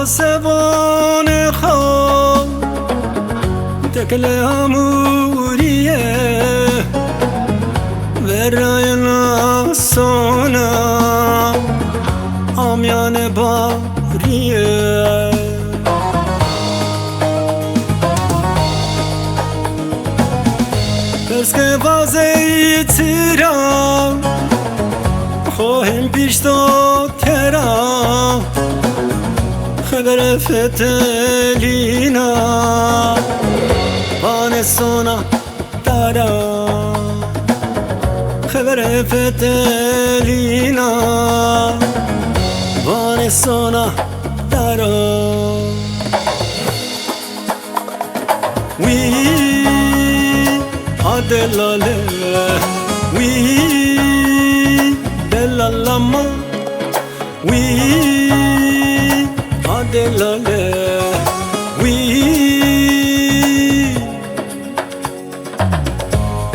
سبان خواب تکل اموریه برای ناسانا آمیان باریه پس که بازی تیرم خواهیم پیش داد ترم خبر فتلینا بان سونا دارا خبر فتلینا بان سونا دارا وی آدلاله وی دلالما وی Adelale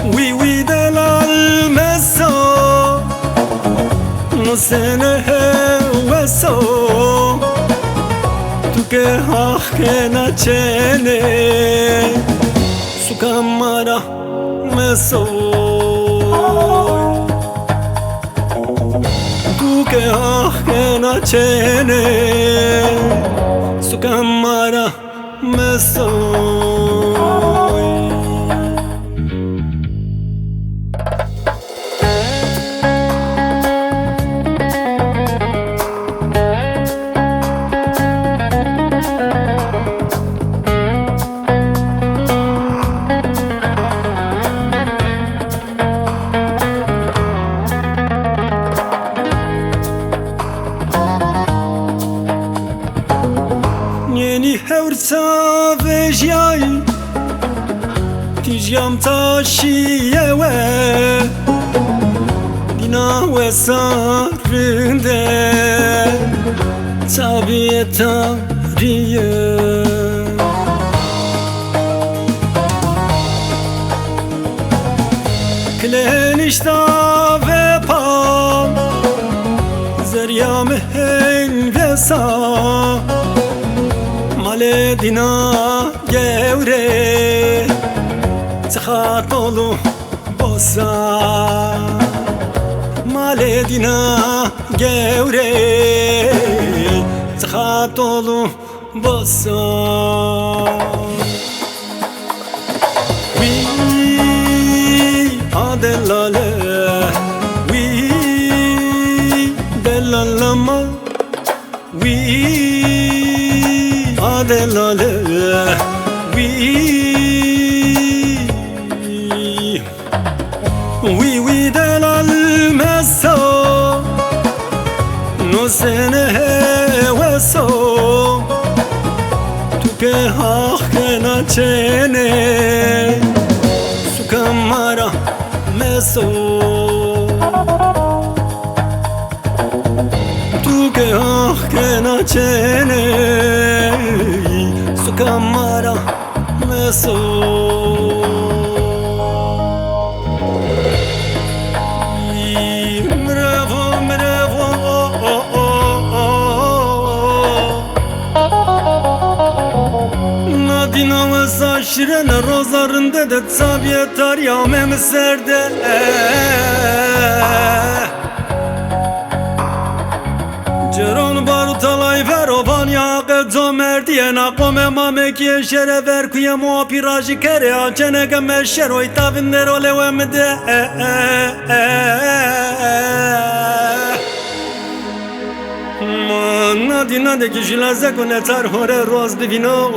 Oui delal meso No sene heweso Tu que hake na chene Su kamara meso Tu que hake na chene Su cámara me soy Yeni hevsa vejyay Tijyam taşiyewe Dina ve sarinde Tabiyet tariye Klenişta ve pam Zeryam hengesa Maledina gevre Tıkatolu bosa Maledina gevre Tıkatolu bosa Vi adelale Vi delalama Vi Adelale Oui delal meso No sene heweso Tu que hake na chene Su kamara meso Tu que hake na chene Su cámara me soy Mrevo, mrevo Nadina ve saşirene rozarında da tabiyetar yamem serde Ceron barutalay veroban yağı merdiye naqome mamekiye şere ver kuye muapirajı kere açenege meşer oy tavinler olevemde Nadina de kişilaze kunetar hore roz bivino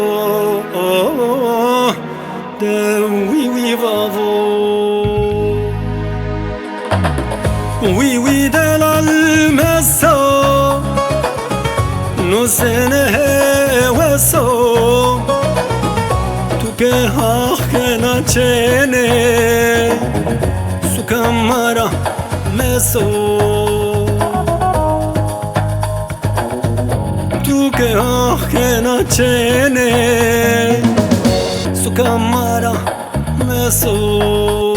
De oui vavo Oui delal meso No sene heweso Tu que che na cene su camara meso tu che na cene su camara meso